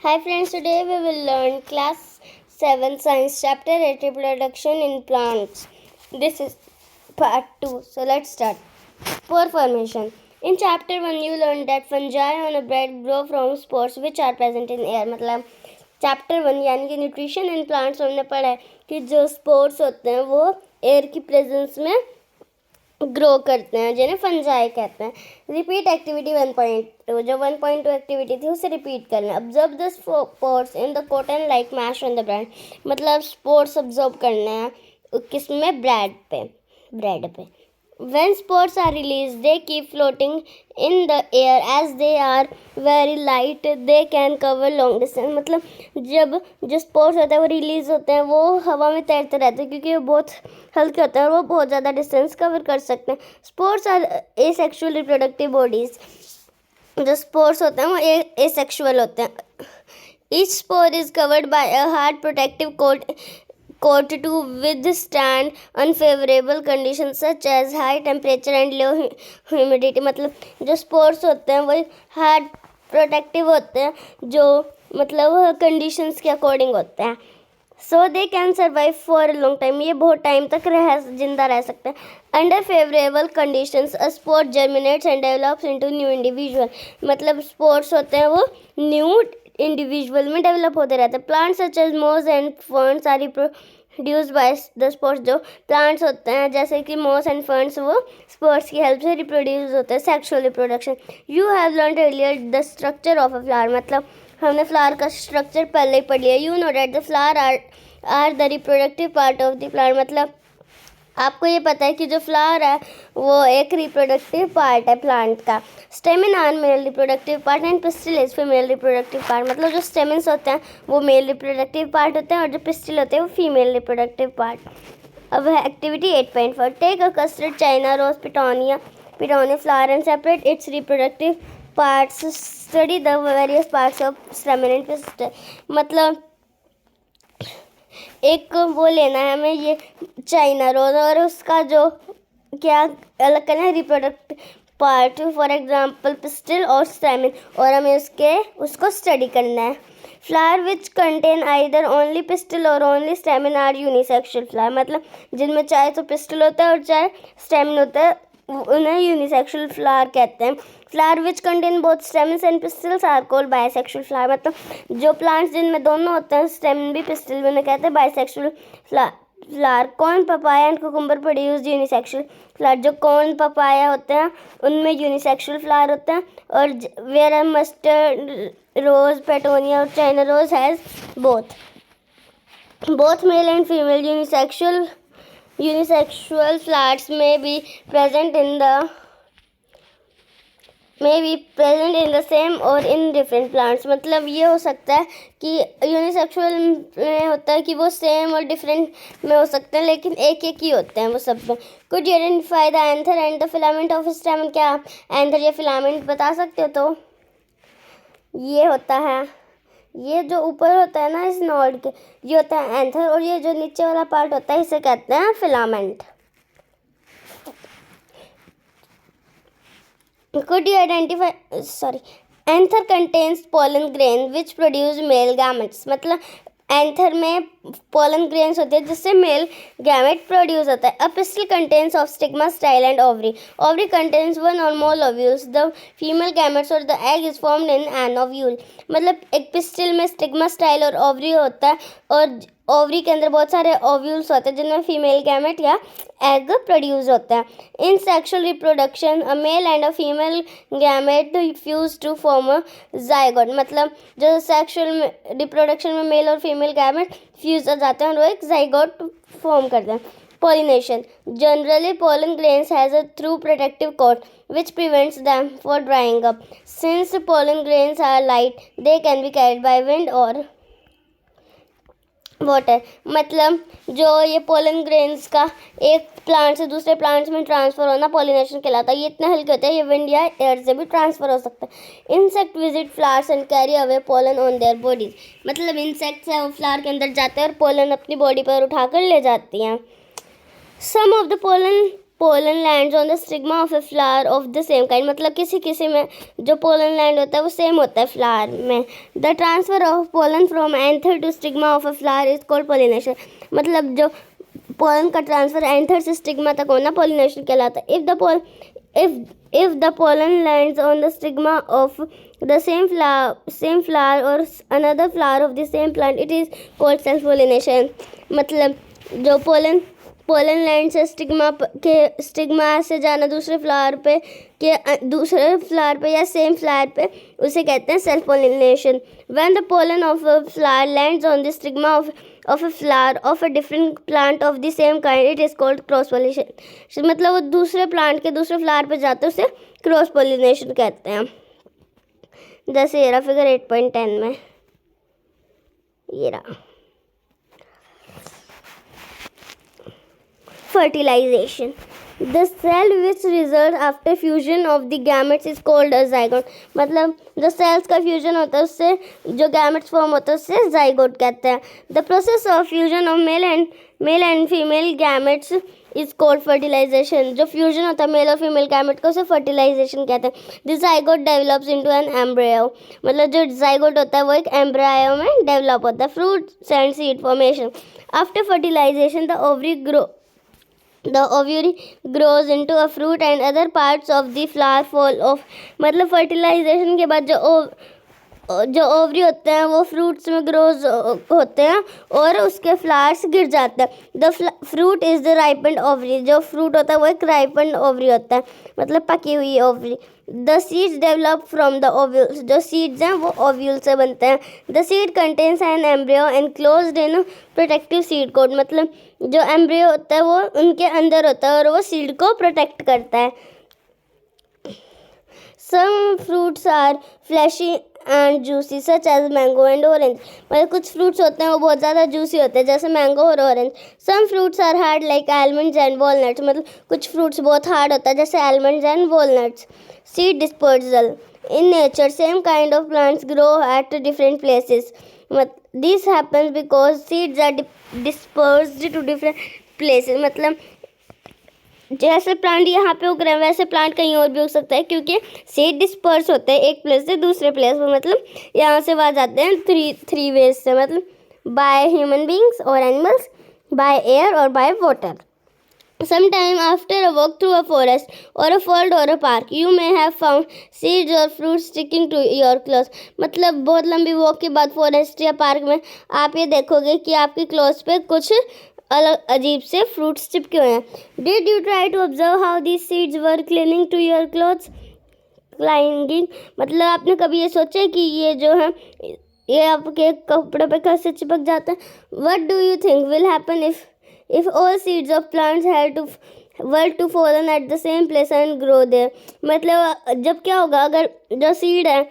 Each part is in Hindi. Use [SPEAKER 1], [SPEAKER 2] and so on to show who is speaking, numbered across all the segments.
[SPEAKER 1] Hi friends, today we will learn class 7 science chapter 8 reproduction in plants. This is part 2. So let's start. Spore formation. In chapter 1 you learned that fungi on a bed grow from spores which are present in air. मतलब चैप्टर 1 यानी कि न्यूट्रिशन इन प्लांट्स हमने पढ़ा है कि जो स्पोर्स होते हैं वो एयर की प्रेजेंस में ग्रो करते हैं जिन्हें फंजाई कहते हैं. Repeat activity 1.2. जो 1.2 एक्टिविटी थी उसे रिपीट करना. Observe the spores in the cotton like mesh on the bread. मतलब स्पोर्स ऑब्जर्व करने हैं किसमें, ब्रेड पे. When spores are released, they keep floating in the air as they are very light. They can cover long distance. मतलब जब जो स्पोर्स होते हैं वो रिलीज होते हैं वो हवा में तैरते रहते हैं क्योंकि वो बहुत हल्के होते हैं और वो बहुत ज़्यादा डिस्टेंस कवर कर सकते हैं. Spores are asexual reproductive bodies. जो स्पोर्स होते हैं वो एसेक्सुअल होते हैं. Each spore is covered by a hard protective coat to withstand unfavorable conditions such as high temperature and low humidity. मतलब जो स्पोर्स होते हैं वो हार्ड प्रोटेक्टिव होते हैं जो मतलब कंडीशंस के अकॉर्डिंग होते हैं. So they can survive for a long time. ये बहुत टाइम तक जिंदा रह सकते हैं. Under favourable conditions a spore germinates and develops into new individual. मतलब स्पोर्स होते हैं वो न्यू इंडिविजुअल में डेवलप होते रहते हैं. Plants such as moss and ferns are reproduced by the spores. जो प्लांट्स होते हैं जैसे कि मोस एंड फर्न्स वो स्पोर्स की हेल्प से रिप्रोड्यूस होते हैं. Sexual reproduction. You have learned earlier the structure of a flower. मतलब हमने फ्लावर का स्ट्रक्चर पहले ही पढ़ लिया. You know that the flower are the reproductive part of the plant. मतलब आपको ये पता है कि जो फ्लावर है वो एक रिप्रोडक्टिव पार्ट है प्लांट का. Stamen are male reproductive part and pistil is female reproductive part. मतलब जो स्टेमिन्स होते हैं वो मेल रिप्रोडक्टिव पार्ट होते हैं और जो पिस्टिल होते हैं वो फीमेल रिप्रोडक्टिव पार्ट. अब है activity 8.4. Take a custard China rose petunia flower and separate its reproductive parts. Study the various parts of stamen and pistil. मतलब एक वो लेना है हमें ये चाइना रोज और उसका जो क्या अलग करना है reproductive part, for example pistil और स्टेमिन, और हमें उसको स्टडी करना है. Flower which contain either only pistil और only stamen are unisexual flower. मतलब जिनमें चाहे तो पिस्टिल होता है और चाहे स्टेमिन होता है उन्हें यूनिसेक्सुअल फ्लावर कहते हैं. Flower which contain both stamens and pistils are called bisexual flower. मतलब जो प्लांट्स जिनमें दोनों होते हैं स्टेमिन भी पिस्टिल भी उन्हें कहते हैं bisexual flower. Corn papaya and cucumber produce unisexual flower. जो कॉर्न पपाया होते हैं उनमें यूनिसेक्सुअल फ्लावर होते हैं और वेयर मस्टर्ड रोज पेटोनिया और China rose has both male and female unisexual flowers may be present in the same or in different plants. मतलब ये हो सकता है कि यूनिसेक्सुअल में होता है कि वो सेम और डिफरेंट में हो सकते हैं लेकिन एक ही होते हैं वो सब में. Could you identify the anther and the filament of स्टेमन. क्या आप एंथर या फिलामेंट बता सकते हो? तो ये होता है, ये जो ऊपर होता है ना इस नोड के, ये होता है एंथर और ये जो नीचे वाला पार्ट होता है इसे कहते हैं filament. Could you identify anther contains pollen grain which produce male gametes. मतलब एंथर में पोलन ग्रेन्स होते हैं जिससे मेल गैमेट प्रोड्यूस होता है. A pistil contains of stigma style and ovary contains one और more ovules. The female gametes और the egg is formed in an ovule. मतलब एक पिस्टिल में स्टिग्मा स्टाइल और ओवरी होता है और ओवरी के अंदर बहुत सारे ओव्यूल्स होते हैं जिनमें फीमेल गैमेट या एग प्रोड्यूस होता है. In sexual reproduction a male and a female gamete fuse to form a zygote. मतलब जो सेक्सुअल रिप्रोडक्शन में मेल और फीमेल गैमेट फ्यूज हो जाते हैं और वो एक जाइगोट फॉर्म करते हैं. Pollination. Generally, pollen grains has a through protective coat which prevents them from drying up. Since pollen grains are light, they can be carried by wind or water. मतलब जो ये पोलन ग्रेन्स का एक प्लांट से दूसरे प्लांट्स में ट्रांसफ़र होना पॉलिनेशन कहलाता है. ये इतने हल्के होते हैं ये विंड या एयर से भी ट्रांसफ़र हो सकता है. Insect visit flowers and carry away pollen on their bodies. मतलब इंसेक्ट्स है वो फ्लावर के अंदर जाते हैं और पोलन अपनी बॉडी पर उठाकर ले जाती हैं. Some of the pollen lands on the stigma of a flower of the same kind, मतलब किसी किसी में जो पोलन लैंड होता है वो सेम होता है फ्लावर में. The transfer of pollen from anther to stigma of a flower is called pollination. मतलब जो पोलन का ट्रांसफर एंथर से स्टिग्मा तक होना पोलिनेशन कहलाता है. If the pollen lands on the stigma of the same flower or another flower of the same plant, it is called self pollination. मतलब जो पोलन लैंड से स्टिग्मा से जाना दूसरे फ्लावर पे या सेम फ्लावर पे, उसे कहते हैं self pollination. When the pollen of a flower lands on the stigma of a flower of a different plant of the same kind, it is called cross pollination. मतलब वो दूसरे प्लांट के दूसरे फ्लावर पे जाते उसे क्रॉस पोलिनेशन कहते हैं. जैसे ये रहा फिगर 8.10 में, ये रहा fertilization. The cell which results after fusion of the gametes is called a zygote. मतलब जो cells का fusion होता है उससे जो gametes form होता है उससे zygote कहते हैं. The process of fusion of male and female gametes is called fertilization. जो fusion होता है मेल और फीमेल गैमेट का उसे fertilization कहते हैं. The zygote develops into an embryo. मतलब जो zygote होता है वो एक embryo में develop होता है. Fruit and seed formation. After fertilization, the ovary grows into a fruit and other parts of the flower fall off. मतलब fertilization के बाद जो ओवरी होते हैं वो फ्रूट्स में ग्रोज होते हैं और उसके फ्लावर्स गिर जाते हैं. The fruit is the ripened ovary. जो फ्रूट होता है वो एक राइपेंड ओवरी होता है, मतलब पकी हुई ovary. The seeds develop from the ovules. जो सीड्स हैं वो ओव्यूल से बनते हैं. The seed contains an embryo enclosed in protective seed coat. मतलब जो एम्ब्रियो होता है वो उनके अंदर होता है और वो सीड को प्रोटेक्ट करता है. Some fruits are fleshy and juicy such as mango and orange. मतलब कुछ फ्रूट्स होते हैं वो बहुत ज़्यादा जूसी होते हैं जैसे मैंगो और orange. Some fruits are hard like almonds and walnuts. मतलब कुछ फ्रूट्स बहुत हार्ड होता है जैसे almonds and walnuts. Seed dispersal. In nature, same kind of plants grow at different places. This happens because seeds are dispersed to different places. मतलब जैसे प्लांट यहाँ पे उग रहे हैं वैसे प्लांट कहीं और भी उग सकता है क्योंकि सीड डिस्पर्स होते हैं एक प्लेस से दूसरे प्लेस में. मतलब यहाँ से वहाँ जाते हैं थ्री वेज से. मतलब बाय ह्यूमन बींग्स और एनिमल्स, बाय एयर और by water. Sometime after a walk through a forest or a field or a park, you may have found seeds or fruits sticking to your clothes. मतलब बहुत लंबी वॉक के बाद फॉरेस्ट या पार्क में आप ये देखोगे कि आपके क्लॉथ्स पे कुछ अलग अजीब से फ्रूट्स चिपके हुए हैं. Did you try to observe how these seeds were clinging to your clothes? Clinging मतलब आपने कभी ये सोचा कि ये जो है ये आपके कपड़े पे कैसे चिपक जाते हैं? What do you think will happen if all seeds of plants were to fallen at the same place and grow there? मतलब जब क्या होगा अगर जो सीड है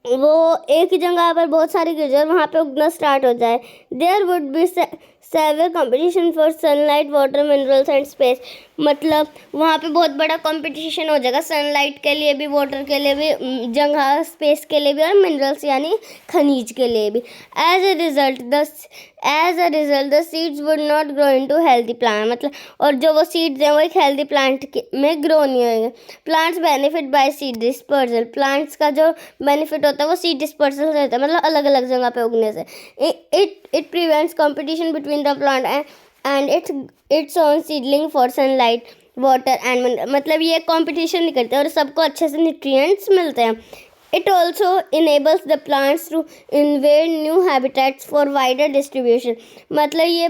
[SPEAKER 1] वो एक ही जगह पर बहुत सारी गिर जाए वहाँ पे उगना स्टार्ट हो जाए. There would be severe competition for sunlight, water, minerals and space. मतलब वहाँ पे बहुत बड़ा कंपटीशन हो जाएगा सनलाइट के लिए भी, वाटर के लिए भी, जगह स्पेस के लिए भी और मिनरल्स यानी खनिज के लिए भी. As a result the seeds would not grow into healthy plant. मतलब और जो वो सीड्स हैं वो एक हेल्दी प्लांट में ग्रो नहीं होंगे. Plants benefit by seed dispersal. Plants का जो बेनिफिट होता है वो सीड डिस्पर्सल से होता है, मतलब अलग अलग जगह पे उगने से. It prevents competition between the plant and its own seedling for sunlight, water and मतलब ये कंपटीशन नहीं करते और सबको अच्छे से न्यूट्रिएंट्स मिलते हैं. It also enables the plants to invade new habitats for wider distribution. मतलब ये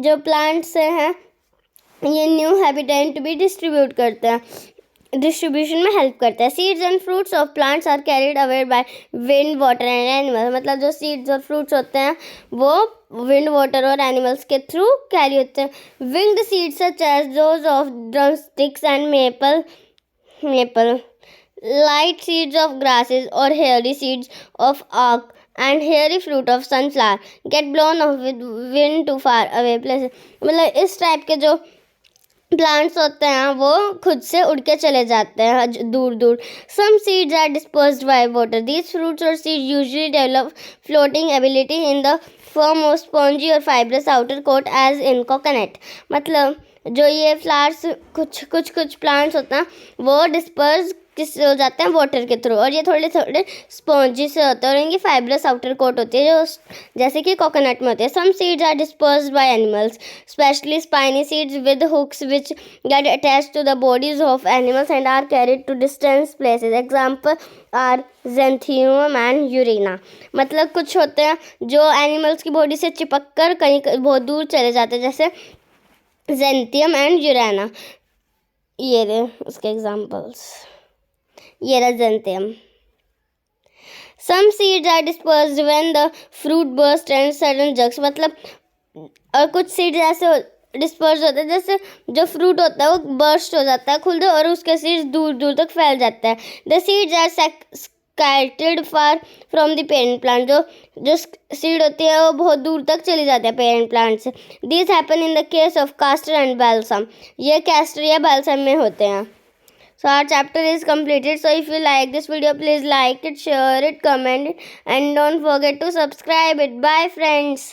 [SPEAKER 1] जो प्लांट्स हैं ये न्यू हैबिटेट भी डिस्ट्रीब्यूट करते हैं, डिस्ट्रीब्यूशन में हेल्प करता है. Seeds and fruits of plants are carried away by wind, water and animals. मतलब जो सीड्स और फ्रूट्स होते हैं वो विंड, वाटर और एनिमल्स के थ्रू कैरी होते हैं. Winged seeds such as those of drumsticks and maple, light seeds of grasses or hairy seeds of oak and hairy fruit of sunflower get blown off with wind to far away places. मतलब इस टाइप के जो प्लांट्स होते हैं वो खुद से उड़ के चले जाते हैं दूर दूर. Some seeds are dispersed by water. These fruits or seeds usually develop floating ability in the form of spongy or fibrous outer coat as in coconut. मतलब जो ये फ्लावर्स कुछ प्लांट्स होते हैं वो डिस्पर्स किससे हो जाते हैं, वाटर के थ्रू, और ये थोड़े थोड़े स्पॉन्जी से होते हैं और इनकी फाइब्रस आउटर कोट होती है जो जैसे कि कोकोनट में होती है. Some seeds are dispersed by animals, specially spiny seeds with hooks which get attached to the bodies of animals and are carried to distance places. Example are xanthium and urena. मतलब कुछ होते हैं जो एनिमल्स की बॉडी से चिपक कर कहीं बहुत दूर चले जाते हैं, जैसे ज़ैंथियम एंड यूरेना. ये रहे उसके एग्जाम्पल्स. ये रहा ज़ैंथियम. Some seeds are dispersed when the fruit bursts and sudden jerks. मतलब और कुछ सीड्स ऐसे डिस्पर्स होते हैं जैसे जो फ्रूट होता है वो बर्स्ट हो जाता है खुद और उसके सीड्स दूर दूर तक फैल जाता है. The seeds are scattered far from the parent plant. जो सीड होती है वो बहुत दूर तक चली जाती है पेरेंट प्लांट से. These happen in the case of castor and balsam. ये कैस्टर या बाल्सम में होते हैं. So our chapter is completed. So if you like this video, please like it, share it, comment it, and don't forget to subscribe it. Bye friends.